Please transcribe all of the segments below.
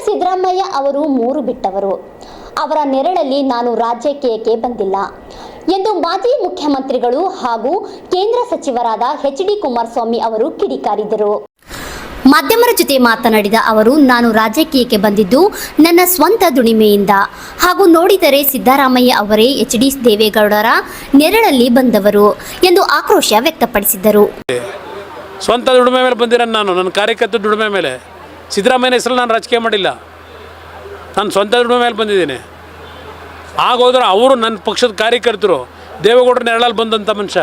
ಸಿದ್ದರಾಮಯ್ಯ ಅವರು ಮೂರು ಬಿಟ್ಟವರು. ಅವರ ನೆರಳಲ್ಲಿ ನಾನು ರಾಜ್ಯಕ್ಕೆ ಏಕೆ ಬಂದಿಲ್ಲ ಎಂದು ಮಾಜಿ ಮುಖ್ಯಮಂತ್ರಿಗಳು ಹಾಗೂ ಕೇಂದ್ರ ಸಚಿವರಾದ ಎಚ್.ಡಿ. ಕುಮಾರಸ್ವಾಮಿ ಅವರು ಕಿಡಿಕಾರಿದರು. ಮಾಧ್ಯಮರ ಜೊತೆ ಮಾತನಾಡಿದ ಅವರು, ನಾನು ರಾಜ್ಯಕ್ಕೆ ಏಕೆ ಬಂದಿದ್ದು ನನ್ನ ಸ್ವಂತ ದುಡಿಮೆಯಿಂದ ಹಾಗೂ ನೋಡಿದರೆ ಸಿದ್ದರಾಮಯ್ಯ ಅವರೇ ಎಚ್.ಡಿ. ದೇವೇಗೌಡರ ನೆರಳಲ್ಲಿ ಬಂದವರು ಎಂದು ಆಕ್ರೋಶ ವ್ಯಕ್ತಪಡಿಸಿದರು. ಸ್ವಂತ ದುಡಿಮೆ ಮೇಲೆ ಬಂದಿರೋ ನಾನು, ನನ್ನ ಕಾರ್ಯಕರ್ತರ ದುಡಿಮೆ ಮೇಲೆ. ಸಿದ್ದರಾಮಯ್ಯನ ಹೆಸರು ನಾನು ರಾಜಕೀಯ ಮಾಡಿಲ್ಲ, ನಾನು ಸ್ವಂತ ದುಡಿಮೆ ಮೇಲೆ ಬಂದಿದ್ದೀನಿ. ಆಗೋದ್ರೆ ಅವರು ನನ್ನ ಪಕ್ಷದ ಕಾರ್ಯಕರ್ತರು, ದೇವೇಗೌಡರ ನೆರಳಲ್ಲಿ ಬಂದಂಥ ಮನುಷ್ಯ.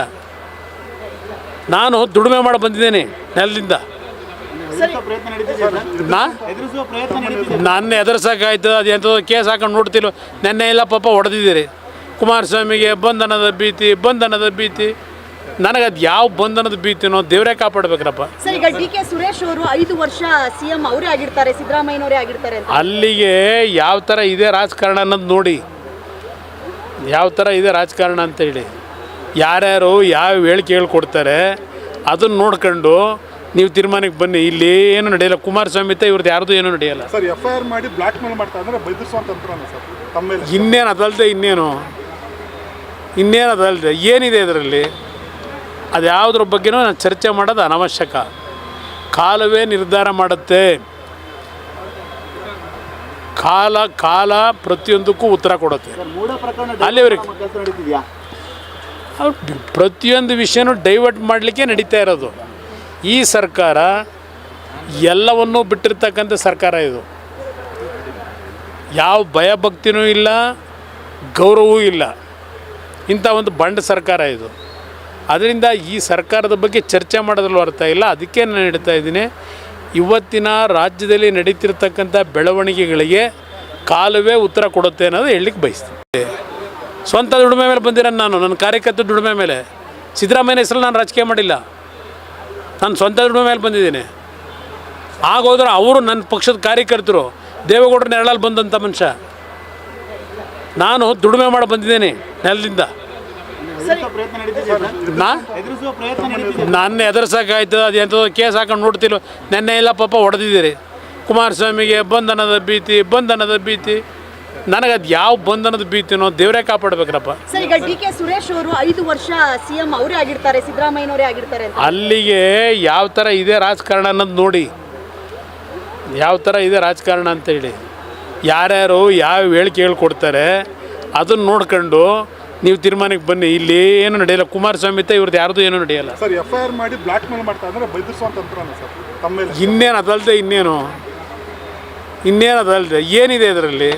ನಾನು ದುಡಿಮೆ ಮಾಡಿ ಬಂದಿದ್ದೀನಿ ನೆಲದಿಂದ. ನನ್ನ ಎದುರಿಸೋಕ್ಕಾಯ್ತು, ಅದು ಎಂಥದ್ದು ಕೇಸ್ ಹಾಕೊಂಡು ನೋಡ್ತಿಲ್ಲ. ನೆನ್ನೆ ಎಲ್ಲ ಪಾಪ ಹೊಡೆದಿದ್ದೀರಿ. ಕುಮಾರಸ್ವಾಮಿಗೆ ಬಂಧನದ ಭೀತಿ. ನನಗದು ಯಾವ ಬಂಧನದ ಭೀತಿನೋ ದೇವರೇ ಕಾಪಾಡಬೇಕ್ರಪ್ಪ. ಸರ್, ಈಗ ಡಿ.ಕೆ. ಸುರೇಶ್ ಅವರು 5 ವರ್ಷ ಸಿಎಂ ಅವರೇ ಆಗಿರ್ತಾರೆ, ಸಿದ್ದರಾಮಯ್ಯನವರೇ ಆಗಿರ್ತಾರೆ. ಅಲ್ಲಿಗೆ ಯಾವ ಥರ ಇದೆ ರಾಜಕಾರಣ ಅನ್ನೋದು ನೋಡಿ, ಯಾವ ಥರ ಇದೆ ರಾಜಕಾರಣ ಅಂತೇಳಿ ಯಾರ್ಯಾರು ಯಾವ ಹೇಳಿಕೆಗಳು ಕೊಡ್ತಾರೆ ಅದನ್ನು ನೋಡ್ಕೊಂಡು ನೀವು ತೀರ್ಮಾನಕ್ಕೆ ಬನ್ನಿ. ಇಲ್ಲಿ ಏನು ನಡೆಯಲ್ಲ. ಕುಮಾರಸ್ವಾಮಿ ಇವ್ರದ್ದು ಯಾರ್ದು ಏನೂ ನಡೆಯಲ್ಲ ಸರ್. FIR ಮಾಡಿ ಬ್ಲಾಕ್ ಮೇಲ್ ಮಾಡ್ತಾ ಅಂದರೆ ಬೈದಿಸುವಂತ ಸರ್ ತಮ್ಮ ಮೇಲೆ. ಇನ್ನೇನು ಅದಲ್ಲದೆ ಇನ್ನೇನು ಅದಲ್ಲದೆ ಏನಿದೆ ಇದರಲ್ಲಿ? ಅದು ಯಾವುದ್ರ ಬಗ್ಗೆನೂ ನಾನು ಚರ್ಚೆ ಮಾಡೋದು ಅನವಶ್ಯಕ. ಕಾಲವೇ ನಿರ್ಧಾರ ಮಾಡುತ್ತೆ. ಕಾಲ ಪ್ರತಿಯೊಂದಕ್ಕೂ ಉತ್ತರ ಕೊಡುತ್ತೆ. ಅಲ್ಲಿವರೆಗೆ ಪ್ರತಿಯೊಂದು ವಿಷಯನೂ ಡೈವರ್ಟ್ ಮಾಡಲಿಕ್ಕೆ ನಡೀತಾ ಇರೋದು. ಈ ಸರ್ಕಾರ ಎಲ್ಲವನ್ನೂ ಬಿಟ್ಟಿರ್ತಕ್ಕಂಥ ಸರ್ಕಾರ ಇದು. ಯಾವ ಭಯಭಕ್ತಿನೂ ಇಲ್ಲ, ಗೌರವವೂ ಇಲ್ಲ. ಇಂಥ ಒಂದು ಬಂಡ ಸರ್ಕಾರ ಇದು. ಅದರಿಂದ ಈ ಸರ್ಕಾರದ ಬಗ್ಗೆ ಚರ್ಚೆ ಮಾಡೋದ್ರಲ್ಲಿ ಅರ್ಥ ಇಲ್ಲ. ಅದಕ್ಕೆ ನಾನು ಹೇಳ್ತಾ ಇದ್ದೀನಿ, ಇವತ್ತಿನ ರಾಜ್ಯದಲ್ಲಿ ನಡೀತಿರ್ತಕ್ಕಂಥ ಬೆಳವಣಿಗೆಗಳಿಗೆ ಕಾಲವೇ ಉತ್ತರ ಕೊಡುತ್ತೆ ಅನ್ನೋದು ಹೇಳಲಿಕ್ಕೆ ಬಯಸ್ತೀನಿ. ಸ್ವಂತ ದುಡಿಮೆ ಮೇಲೆ ಬಂದಿರೋ ನಾನು, ನನ್ನ ಕಾರ್ಯಕರ್ತರ ದುಡಿಮೆ ಮೇಲೆ. ಸಿದ್ದರಾಮಯ್ಯನ ಹೆಸರು ನಾನು ರಾಜಕೀಯ ಮಾಡಿಲ್ಲ, ನಾನು ಸ್ವಂತ ದುಡಿಮೆ ಮೇಲೆ ಬಂದಿದ್ದೀನಿ. ಆಗೋದ್ರೆ ಅವರು ನನ್ನ ಪಕ್ಷದ ಕಾರ್ಯಕರ್ತರು, ದೇವೇಗೌಡರ ನೆರಳಲ್ಲಿ ಬಂದಂಥ ಮನುಷ್ಯ. ನಾನು ದುಡಿಮೆ ಮಾಡಿ ಬಂದಿದ್ದೀನಿ ನೆಲದಿಂದ. ನನ್ನ ಎದುರಿಸೋಕ್ಕಾಯ್ತು, ಅದು ಎಂಥದ್ದು ಕೇಸ್ ಹಾಕೊಂಡು ನೋಡ್ತಿಲ್ಲ. ನೆನ್ನೆ ಎಲ್ಲ ಪಾಪ ಹೊಡೆದಿದ್ದೀರಿ. ಕುಮಾರಸ್ವಾಮಿಗೆ ಬಂಧನದ ಭೀತಿ. ನನಗದು ಯಾವ ಬಂಧನದ ಭೀತಿನೋ ದೇವರೇ ಕಾಪಾಡಬೇಕ್ರಪ್ಪ. ಸರ್, ಈಗ ಡಿ.ಕೆ. ಸುರೇಶ್ ಅವರು 5 ವರ್ಷ ಸಿಎಂ ಅವರೇ ಆಗಿರ್ತಾರೆ, ಸಿದ್ದರಾಮಯ್ಯನವರೇ ಆಗಿರ್ತಾರೆ. ಅಲ್ಲಿಗೆ ಯಾವ ಥರ ಇದೆ ರಾಜಕಾರಣ ಅನ್ನೋದು ನೋಡಿ, ಯಾವ ಥರ ಇದೆ ರಾಜಕಾರಣ ಅಂತೇಳಿ ಯಾರ್ಯಾರು ಯಾವ ಹೇಳಿಕೆಗಳು ಕೊಡ್ತಾರೆ ಅದನ್ನು ನೋಡ್ಕೊಂಡು ನೀವು ತೀರ್ಮಾನಕ್ಕೆ ಬನ್ನಿ. ಇಲ್ಲಿ ಏನು ನಡೆಯಲ್ಲ. ಕುಮಾರಸ್ವಾಮಿ ಇವ್ರದ್ದು ಯಾರ್ದು ಏನೂ ನಡೆಯಲ್ಲ ಸರ್. FIR ಮಾಡಿ ಬ್ಲಾಕ್ ಮೇಲ್ ಮಾಡ್ತಾ ಅಂದರೆ ಬೈದಿಸುವಂತ ಸರ್ ತಮ್ಮ ಮೇಲೆ. ಇನ್ನೇನು ಅದಲ್ಲದೆ ಇನ್ನೇನು ಅದಲ್ಲದೆ ಏನಿದೆ ಇದರಲ್ಲಿ?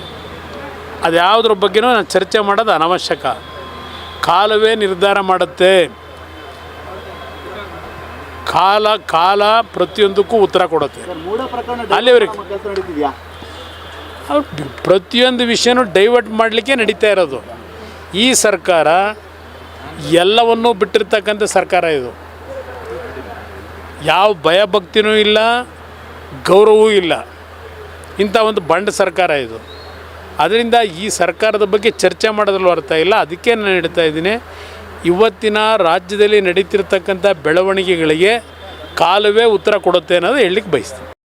ಅದು ಯಾವುದ್ರ ಬಗ್ಗೆನೂ ನಾನು ಚರ್ಚೆ ಮಾಡೋದು ಅನವಶ್ಯಕ. ಕಾಲವೇ ನಿರ್ಧಾರ ಮಾಡುತ್ತೆ. ಕಾಲ ಪ್ರತಿಯೊಂದಕ್ಕೂ ಉತ್ತರ ಕೊಡುತ್ತೆ. ಅಲ್ಲಿವರೆಗೆ ಪ್ರತಿಯೊಂದು ವಿಷಯನೂ ಡೈವರ್ಟ್ ಮಾಡಲಿಕ್ಕೆ ನಡೀತಾ ಇರೋದು. ಈ ಸರ್ಕಾರ ಎಲ್ಲವನ್ನೂ ಬಿಟ್ಟಿರ್ತಕ್ಕಂಥ ಸರ್ಕಾರ ಇದು. ಯಾವ ಭಯಭಕ್ತಿನೂ ಇಲ್ಲ, ಗೌರವವೂ ಇಲ್ಲ. ಇಂಥ ಒಂದು ಬಂಡ ಸರ್ಕಾರ ಇದು. ಅದರಿಂದ ಈ ಸರ್ಕಾರದ ಬಗ್ಗೆ ಚರ್ಚೆ ಮಾಡೋದ್ರಲ್ಲಿ ಅರ್ಥ ಇಲ್ಲ. ಅದಕ್ಕೆ ನಾನು ಹೇಳ್ತಾ ಇದ್ದೀನಿ, ಇವತ್ತಿನ ರಾಜ್ಯದಲ್ಲಿ ನಡೀತಿರ್ತಕ್ಕಂಥ ಬೆಳವಣಿಗೆಗಳಿಗೆ ಕಾಲವೇ ಉತ್ತರ ಕೊಡುತ್ತೆ ಅನ್ನೋದು ಹೇಳಲಿಕ್ಕೆ ಬಯಸ್ತೀನಿ.